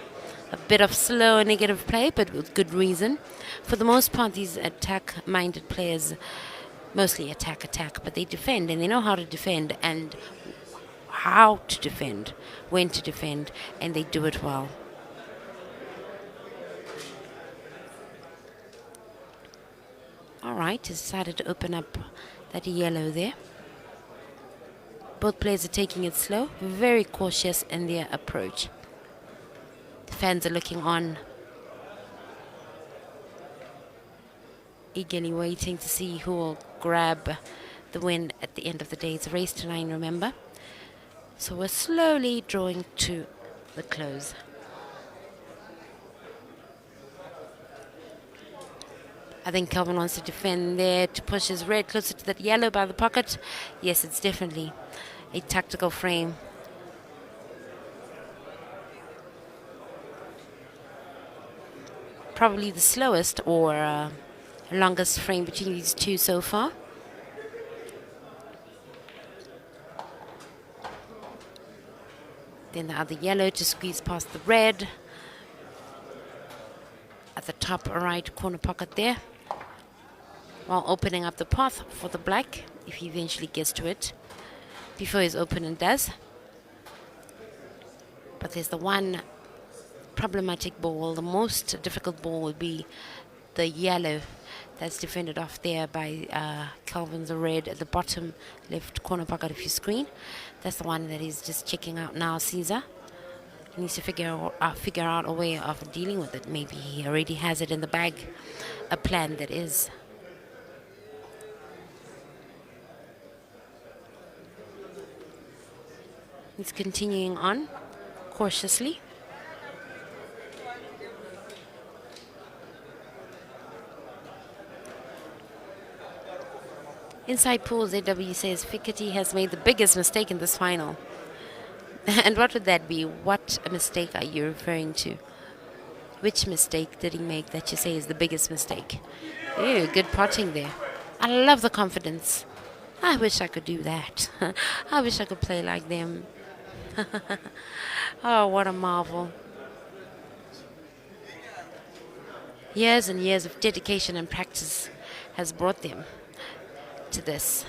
A bit of slow and negative play, but with good reason. For the most part, these attack-minded players mostly attack, but they defend, and they know how to defend, and how to defend, when to defend, and they do it well. All right, decided to open up that yellow there. Both players are taking it slow, very cautious in their approach. The fans are looking on, eagerly waiting to see who will grab the win at the end of the day. It's a race to 9, remember? So we're slowly drawing to the close. I think Kelvin wants to defend there to push his red closer to that yellow by the pocket. Yes, it's definitely a tactical frame. probably the slowest or longest frame between these two so far. Then the other yellow to squeeze past the red. At the top right corner pocket there. While opening up the path for the black, if he eventually gets to it. Before his opponent does. But there's the one problematic ball. The most difficult ball would be the yellow that's defended off there by Kelvin, the red at the bottom left corner pocket of your screen. That's the one that he's just checking out now, Caesar. He needs to figure out a way of dealing with it. Maybe he already has it in the bag, a plan that is. He's continuing on cautiously. Inside Pool, ZW says Fikot has made the biggest mistake in this final. And what would that be? What mistake are you referring to? Which mistake did he make that you say is the biggest mistake? Ew, good potting there. I love the confidence. I wish I could do that. I wish I could play like them. Oh, what a marvel. Years and years of dedication and practice has brought them to this.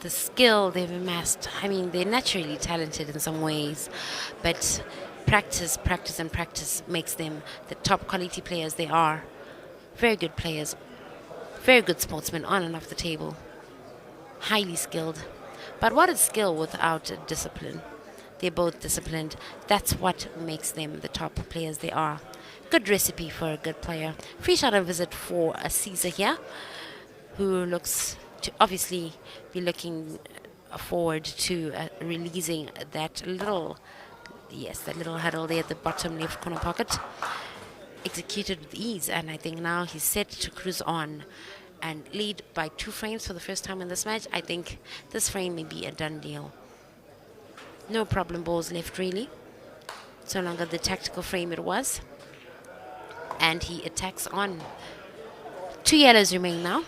The skill they've amassed, I mean, they're naturally talented in some ways, but practice, practice, and practice makes them the top quality players they are. Very good players, very good sportsmen on and off the table, highly skilled. But what is skill without discipline? They're both disciplined. That's what makes them the top players they are. Good recipe for a good player. Free shot and visit for a Caesar here, who looks to obviously be looking forward to releasing that little, that little huddle there at the bottom left corner pocket. Executed with ease, and I think now he's set to cruise on and lead by 2 frames for the first time in this match. I think this frame may be a done deal. No problem balls left really. It's no longer the tactical frame it was. And he attacks on. 2 yellows remain now.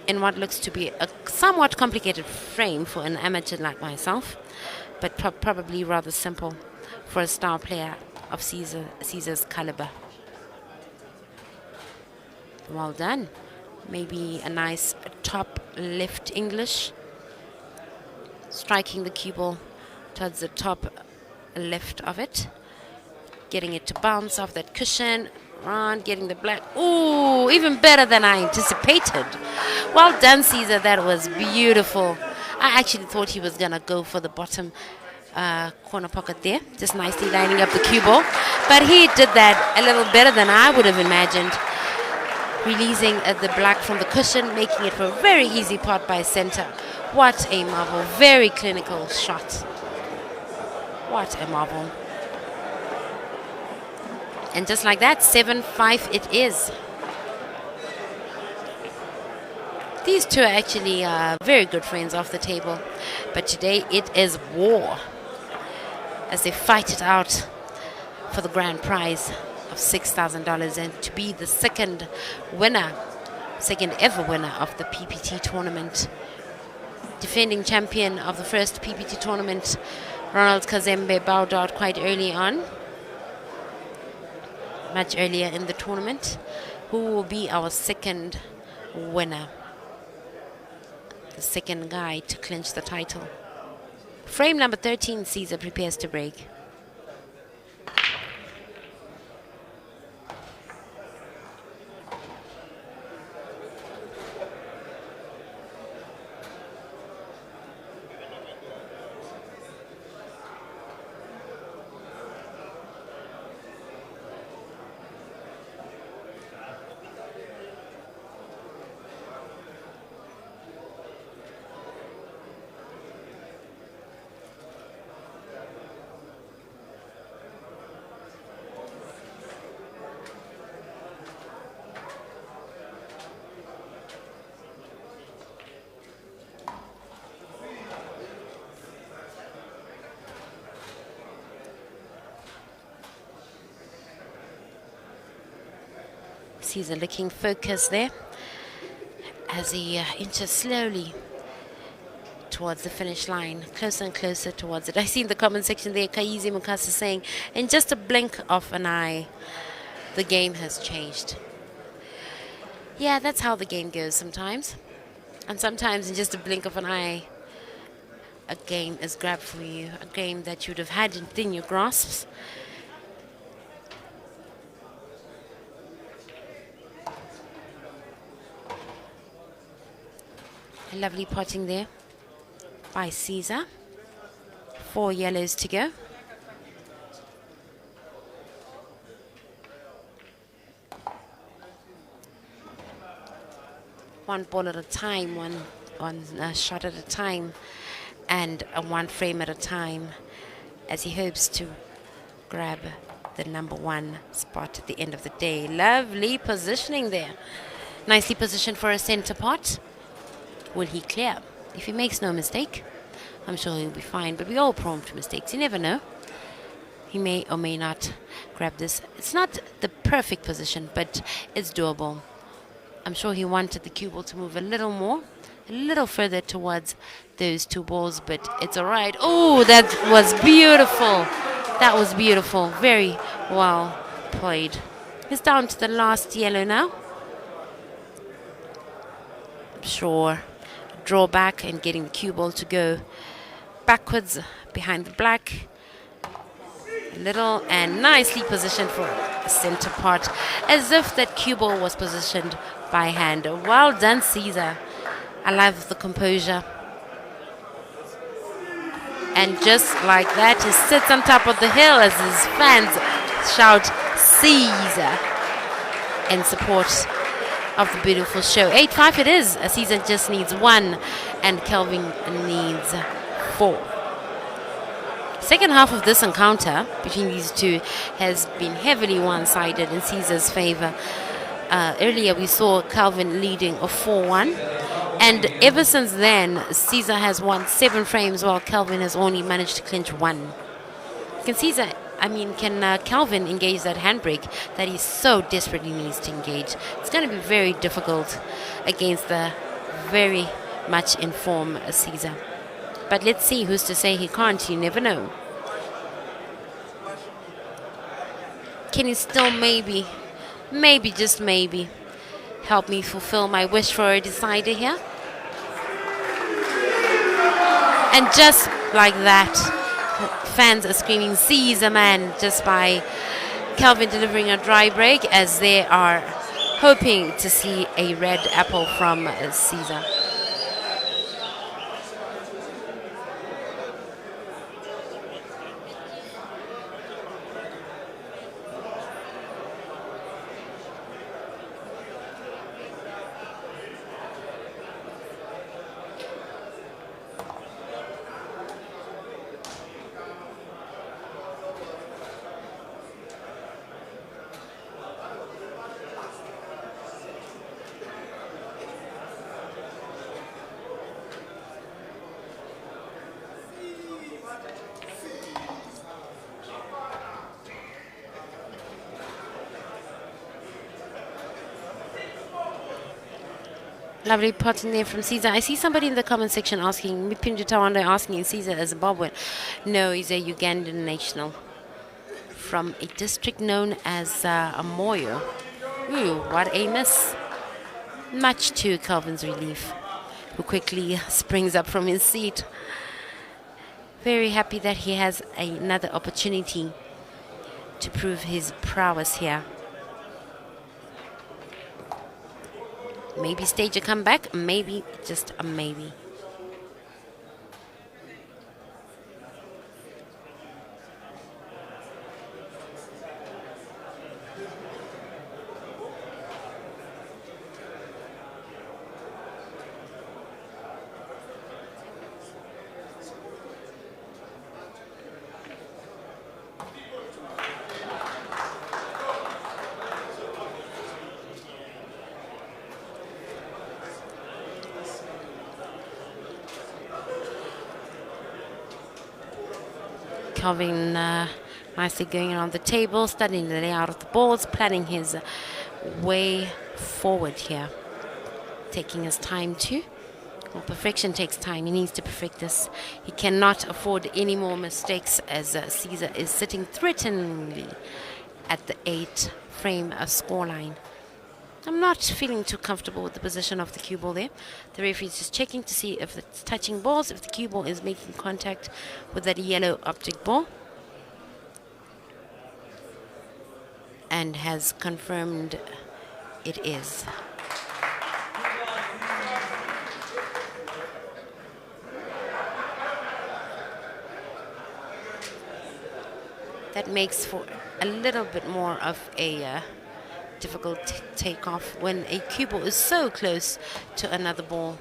In what looks to be a somewhat complicated frame for an amateur like myself, but probably rather simple for a star player of Caesar's caliber. Well done. Maybe a nice top left English. Striking the cue ball towards the top left of it. Getting it to bounce off that cushion. Around, getting the black. Ooh, even better than I anticipated. Well done, Caesar. That was beautiful. I actually thought he was going to go for the bottom corner pocket there. Just nicely lining up the cue ball. But he did that a little better than I would have imagined. Releasing the black from the cushion, making it for a very easy pot by center. What a marvel. Very clinical shot. What a marvel. And just like that, 7-5 it is. These two are actually very good friends off the table. But today it is war as they fight it out for the grand prize of $6,000 and to be the second ever winner of the PPT tournament. Defending champion of the first PPT tournament, Ronald Kazembe, bowed out quite early on. Much earlier in the tournament. Who will be our second winner? The second guy to clinch the title. Frame number 13, Caesar prepares to break. Caesar looking focused there as he inches slowly towards the finish line, closer and closer towards it. I see in the comment section there, Kaizi Mukasa saying, in just a blink of an eye, the game has changed. Yeah, that's how the game goes sometimes. And sometimes in just a blink of an eye, a game is grabbed for you, a game that you'd have had within your grasps. A lovely potting there by Caesar. 4 yellows to go. One ball at a time, one shot at a time, and one frame at a time, as he hopes to grab the number 1 spot at the end of the day. Lovely positioning there. Nicely positioned for a center pot. Will he clear? If he makes no mistake, I'm sure he'll be fine, but we're all prone to mistakes. You never know. He may or may not grab this. It's not the perfect position, but it's doable. I'm sure he wanted the cue ball to move a little more, a little further towards those 2 balls, but it's all right. Oh, that was beautiful. That was beautiful. Very well played. He's down to the last yellow now. Sure. Draw back and getting the cue ball to go backwards behind the black. A little and nicely positioned for a center pot, as if that cue ball was positioned by hand. Well done, Caesar. I love the composure. And just like that, he sits on top of the hill as his fans shout Caesar in support of the beautiful show. 8-5 it is. Caesar just needs 1 and Kelvin needs 4. Second half of this encounter between these two has been heavily one-sided in Caesar's favor. Earlier we saw Kelvin leading a 4-1, and ever since then Caesar has won 7 frames while Kelvin has only managed to clinch 1. Can Kelvin engage that handbrake that he so desperately needs to engage? It's going to be very difficult against the very much in form Caesar. But let's see, who's to say he can't? You never know. Can he still maybe, just maybe, help me fulfill my wish for a decider here? And just like that, fans are screaming Caesar man just by Kelvin delivering a dry break, as they are hoping to see a red apple from Caesar. Lovely pot in there from Caesar. I see somebody in the comment section asking, Mipindu Tawando asking, is Caesar a Zimbabwean? No, he's a Ugandan national from a district known as Amoyo. Ooh, what a miss. Much to Kelvin's relief, who quickly springs up from his seat. Very happy that he has another opportunity to prove his prowess here. Maybe stage a comeback, maybe, just a maybe. Kelvin Nicely going around the table, studying the layout of the balls, planning his way forward here. Taking his time too. Well, perfection takes time. He needs to perfect this. He cannot afford any more mistakes as Caesar is sitting threateningly at the 8-frame scoreline. I'm not feeling too comfortable with the position of the cue ball there. The referee is just checking to see if it's touching balls, if the cue ball is making contact with that yellow object ball. And has confirmed it is. That makes for a little bit more of a difficult takeoff when a cue ball is so close to another ball.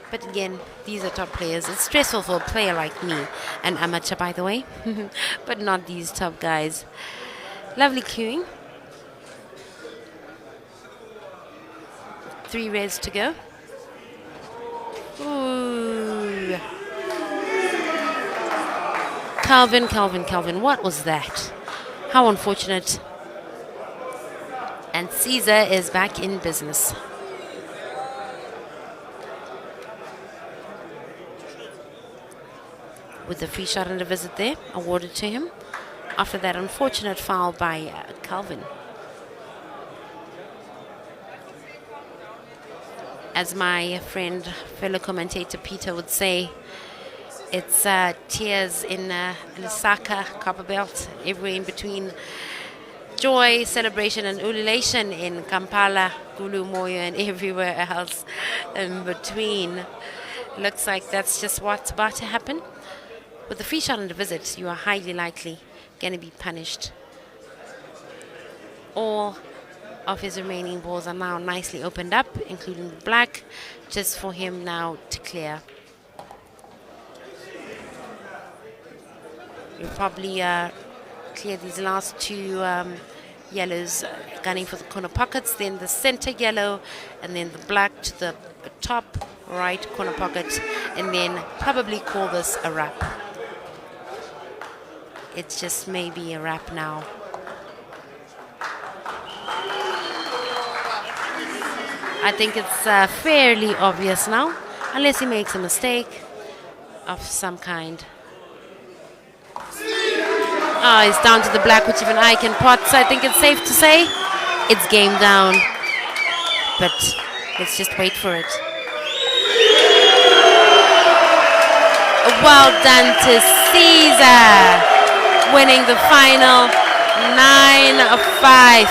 But again, these are top players. It's stressful for a player like me, an amateur by the way, but not these top guys. Lovely cueing. 3 reds to go. Ooh. Kelvin, what was that? How unfortunate. And Caesar is back in business. With the free shot and a visit there awarded to him after that unfortunate foul by Kelvin. As my friend, fellow commentator Peter would say, it's tears in Lusaka, Copper Belt, everywhere in between. Joy, celebration and ululation in Kampala, Gulu, Moyo and everywhere else in between. Looks like that's just what's about to happen. With the free shot and the visit, you are highly likely going to be punished. All of his remaining balls are now nicely opened up, including the black, just for him now to clear. You'll probably clear these last 2 yellows, gunning for the corner pockets, then the center yellow, and then the black to the top right corner pocket, and then probably call this a wrap. It's just maybe a wrap now. I think it's fairly obvious now, unless he makes a mistake of some kind. It's down to the black, which even I can pot, so I think it's safe to say it's game down. But let's just wait for it. Well done to Caesar, winning the final 9-5.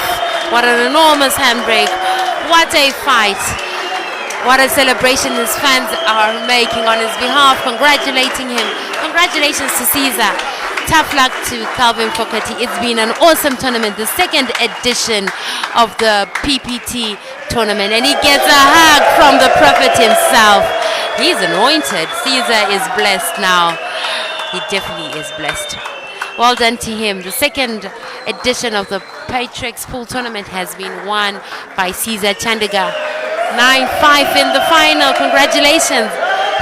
What an enormous handbrake. What a fight. What a celebration his fans are making on his behalf, congratulating him. Congratulations to Caesar. Tough luck to Kelvin Fikot. It's been an awesome tournament, the second edition of the PPT tournament, and he gets a hug from the prophet himself. He's anointed. Caesar is blessed now. He definitely is blessed. Well done to him. The second edition of the Patrix Pool Tournament has been won by Caesar Chindaga. 9-5 in the final. Congratulations.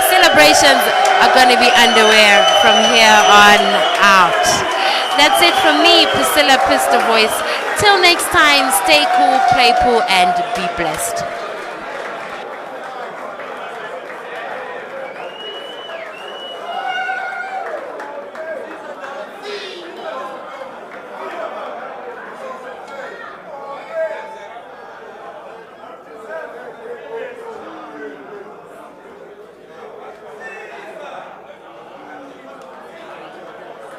Celebrations are going to be underway from here on out. That's it from me, Priscilla Pistol Voice. Till next time, stay cool, play pool, and be blessed.